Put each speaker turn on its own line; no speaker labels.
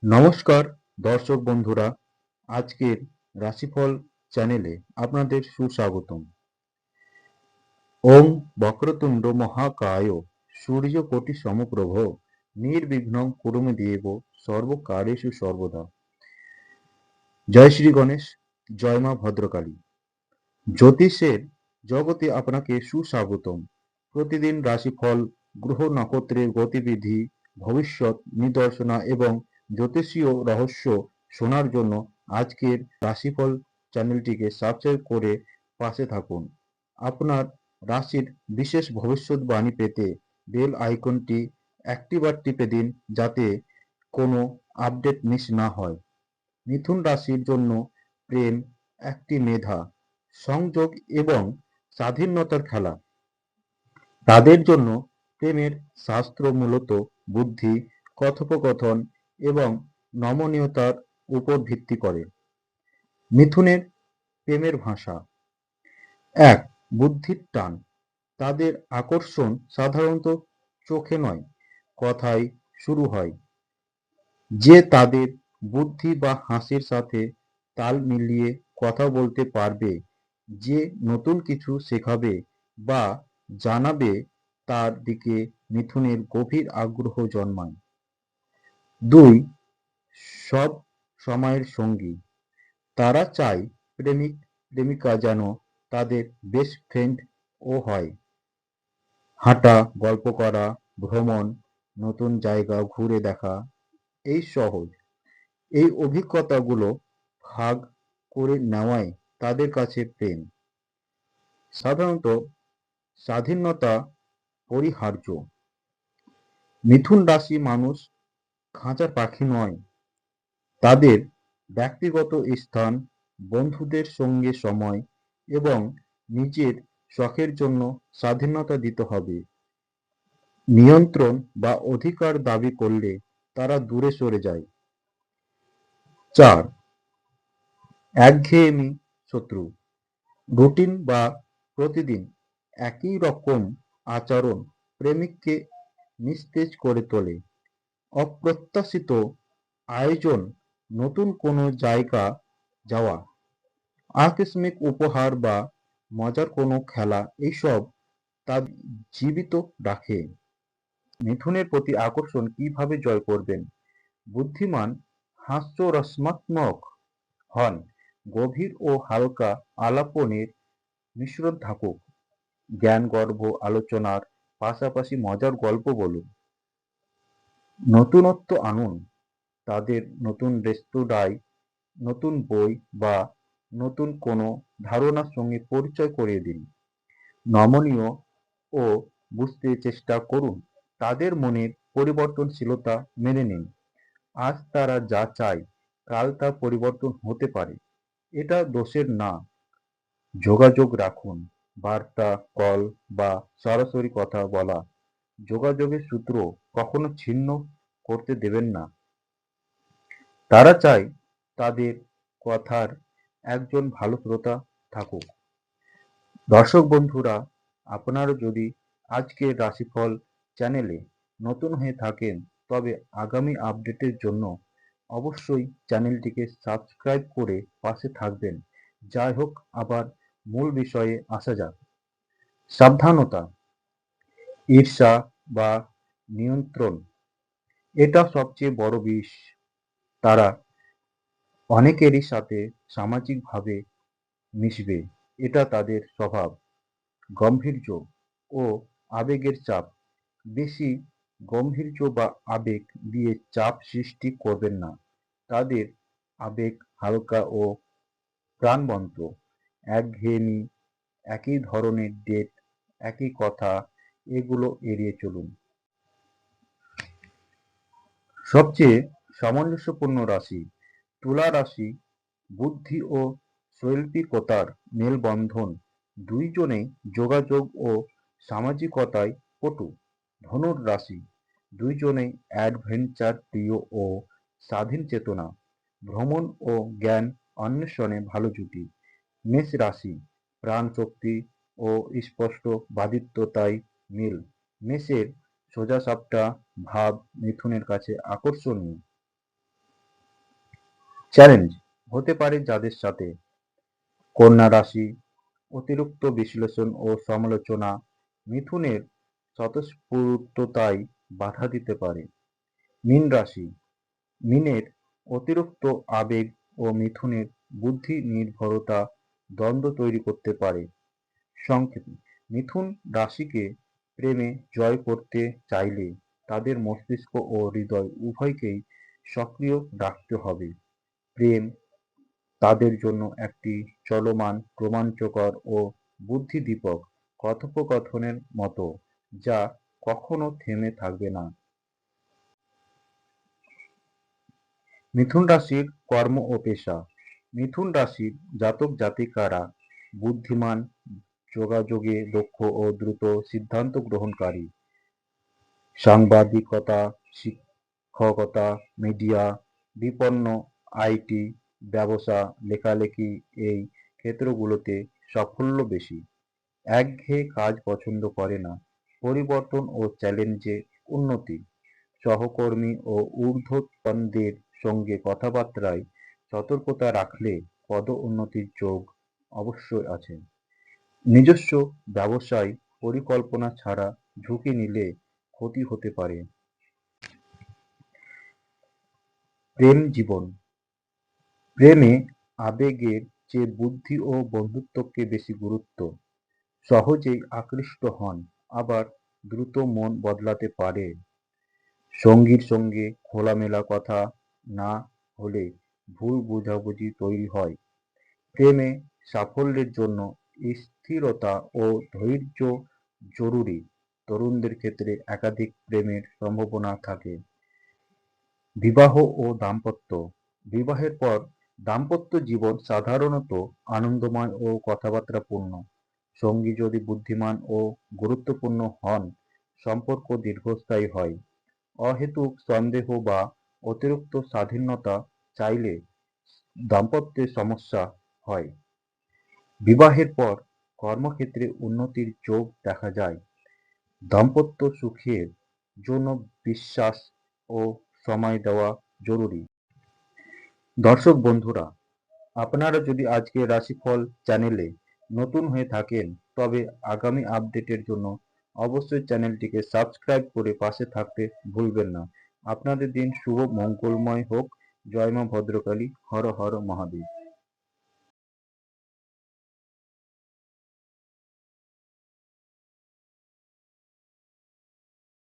নমস্কার দর্শক বন্ধুরা, আজকের রাশিফল চ্যানেলে আপনাদের সুস্বাগতম। ওম বক্রতুণ্ড মহাকায় সূর্যকোটি সমপ্রভ নির্বিঘ্নং কুরুমে দেব সর্বকার্যেষু সর্বদা। জয় শ্রী গণেশ, জয় মা ভদ্রকালী। জ্যোতিষের জগতে আপনাকে সুস্বাগতম। প্রতিদিন রাশিফল, গ্রহ নক্ষত্রের গতিবিধি, ভবিষ্যৎ নিদর্শনা এবং জ্যোতিষীয় রহস্য শোনার জন্য আজকের রাশিফল চ্যানেলটিকে সাবস্ক্রাইব করে পাশে থাকুন। আপনার রাশির বিশেষ ভবিষ্যৎবাণী পেতে বেল আইকনটি একটিবার টিপে দিন, যাতে কোনো আপডেট মিস না হয়। মিথুন রাশির জন্য প্রেম একটি মেধা, সংযোগ এবং স্বাধীনতার খেলা। তাদের জন্য প্রেমের শাস্ত্র মূলত বুদ্ধি, কথোপকথন এবং নমনীয়তার উপর ভিত্তি করে। মিথুনের প্রেমের ভাষা এক, বুদ্ধির টান। তাদের আকর্ষণ সাধারণত চোখে নয়, কথায় শুরু হয়। যে তাদের বুদ্ধি বা হাসির সাথে তাল মিলিয়ে কথা বলতে পারবে, যে নতুন কিছু শেখাবে বা জানাবে, তার দিকে মিথুনের গভীর আগ্রহ জন্মায়। দুই, সব সময়ের সঙ্গী। তারা চায় প্রেমিক প্রেমিকা যেন তাদের বেস্ট ফ্রেন্ড ও হয়। হাঁটা, গল্প করা, ভ্রমণ, নতুন জায়গা ঘুরে দেখা, এই সহজ এই অভিজ্ঞতাগুলো ভাগ করে নেওয়াই তাদের কাছে প্রেম। সাধারণত স্বাধীনতা পরিহার্য। মিথুন রাশি মানুষ খাঁচার পাখি নয়। তাদের ব্যক্তিগত স্থান, বন্ধুদের সঙ্গে সময় এবং নিজের শখের জন্য স্বাধীনতা দিতে হবে। নিয়ন্ত্রণ বা অধিকার দাবি করলে তারা দূরে সরে যায়। চার, একঘেয়েমি শত্রু। রুটিন বা প্রতিদিন একই রকম আচরণ প্রেমিককে নিস্তেজ করে তোলে। অপ্রত্যাশিত আয়োজন, নতুন কোনো জায়গা যাওয়া, আকস্মিক উপহার বা মজার কোনো খেলা, এইসব তা জীবিত রাখে। মিথুনের প্রতি আকর্ষণ কিভাবে জয় করবেন? বুদ্ধিমান, হাস্যরসাত্মক হন। গভীর ও হালকা আলাপনের মিশ্রণ থাকুক। জ্ঞানগর্ভ আলোচনার পাশাপাশি মজার গল্প বলুন। নতুনত্ব আনুন। তাদের নতুন রেস্তোরাঁয়, নতুন বই বা নতুন কোনো ধারণার সঙ্গে পরিচয় করিয়ে দিন। নমনীয় ও বুঝতে চেষ্টা করুন। তাদের মনের পরিবর্তনশীলতা মেনে নিন। আজ তারা যা চায়, কাল তা পরিবর্তন হতে পারে। এটা দোষের না। যোগাযোগ রাখুন। বার্তা, কল বা সরাসরি কথা বলা। যোগাযোগের সূত্র কখনো ছিন্ন করতে দেবেন না। তারা চায় তাদের কথার একজন ভালো শ্রোতা থাকুক। দর্শক বন্ধুরা, আপনারা যদি আজকের রাশিফল চ্যানেলে নতুন হয়ে থাকেন, তবে আগামী আপডেটের জন্য অবশ্যই চ্যানেলটিকে সাবস্ক্রাইব করে পাশে থাকবেন। যাই হোক, আবার মূল বিষয়ে আসা যাক। সাবধানতা, ঈর্ষা বা নিয়ন্ত্রণ, এটা সবচেয়ে বড় বিষ। তারা অনেকেরই সাথে সামাজিকভাবে মিশবে, এটা তাদের স্বভাব। গাম্ভীর্য ও আবেগের চাপ। বেশি গাম্ভীর্য বা আবেগ দিয়ে চাপ সৃষ্টি করবেন না। তাদের আবেগ হালকা ও প্রাণবন্ত। একঘেয়েমি, একই ধরনের ডেট, একই কথা, এগুলো এড়িয়ে চলুন। সবচেয়ে সামঞ্জস্যপূর্ণ রাশি তুলা রাশি। বুদ্ধি ও শৈল্পিকতার মেলবন্ধন। দুইজনেই যোগাযোগ ও সামাজিকতায় পটু। ধনুর রাশি। দুইজনেই অ্যাডভেঞ্চার প্রিয় ও স্বাধীন চেতনা। ভ্রমণ ও জ্ঞান অন্বেষণে ভালো জুটি। মেষ রাশি। প্রাণ শক্তি ও স্পষ্ট বাদিত্বতায় মিল। মেষের সোজাসাপটা ভাব মিথুনের কাছে আকর্ষণীয়। চ্যালেঞ্জ হতে পারে যাদের সাথে। কন্যা রাশি, অতিরিক্ত বিশ্লেষণ ও সমালোচনা মিথুনের স্বতঃস্ফূর্ততায় বাধা দিতে পারে। মীন রাশি, মীনের অতিরিক্ত আবেগ ও মিথুনের বুদ্ধি নির্ভরতা দ্বন্দ্ব তৈরি করতে পারে। সংক্ষেপে, মিথুন রাশিকে প্রেমে জয় করতে চাইলে তাদের মস্তিষ্ক ও হৃদয় উভয়কেই সক্রিয় রাখতে হবে। প্রেম তাদের জন্য একটি চলমান, রোমাঞ্চকর ও বুদ্ধিদীপক কথোপকথনের মতো, যা কখনো থেমে থাকবে না। মিথুন রাশির কর্ম ও পেশা। মিথুন রাশির জাতক জাতিকারা বুদ্ধিমান, যোগাযোগে দক্ষ ও দ্রুত সিদ্ধান্ত গ্রহণকারী। সাংবাদিকতা, শিক্ষকতা, মিডিয়া, বিপণন, আইটি, ব্যবসা, লেখালেখি এই ক্ষেত্রগুলোতে সাফল্য বেশি। একঘেয়ে কাজ পছন্দ করে না, পরিবর্তন ও চ্যালেঞ্জে উন্নতি। সহকর্মী ও ঊর্ধ্বতনদের সঙ্গে কথাবার্তায় সতর্কতা রাখলে পদোন্নতির যোগ অবশ্যই আছে। নিজস্ব ব্যবসায় পরিকল্পনা ছাড়া ঝুঁকি নিলে ক্ষতি হতে পারে। প্রেম জীবন। প্রেমে আবেগের চেয়ে বুদ্ধি ও বন্ধুত্বকে বেশি গুরুত্ব। সহজেই আকৃষ্ট হন, আবার দ্রুত মন বদলাতে পারে। সঙ্গীর সঙ্গে খোলামেলা কথা না হলে ভুল বোঝাবুঝি তৈরি হয়। প্রেমে সাফল্যের জন্য স্থিরতা ও ধৈর্য জরুরি। তরুণদের ক্ষেত্রে একাধিক প্রেমের সম্ভাবনা থাকে। বিবাহ ও দাম্পত্য। বিবাহের পর দাম্পত্য জীবন সাধারণত আনন্দময় ও কথাবার্তাপূর্ণ। সঙ্গী যদি বুদ্ধিমান ও গুরুত্বপূর্ণ হন, সম্পর্ক দীর্ঘস্থায়ী হয়। অহেতুক সন্দেহ বা অতিরিক্ত স্বাধীনতা চাইলে দাম্পত্যে সমস্যা হয়। বিবাহের পর কর্মক্ষেত্রে উন্নতির যোগ দেখা যায়। দাম্পত্য সুখের জন্য বিশ্বাস ও সময় দেওয়া জরুরি। দর্শক বন্ধুরা, আপনারা যদি আজকের রাশিফল চ্যানেলে নতুন হয়ে থাকেন, তবে আগামী আপডেটের জন্য অবশ্যই চ্যানেলটিকে সাবস্ক্রাইব করে পাশে থাকতে ভুলবেন না। আপনাদের দিন শুভ মঙ্গলময় হোক। জয় মা ভদ্রকালী। হর হর মহাদেব।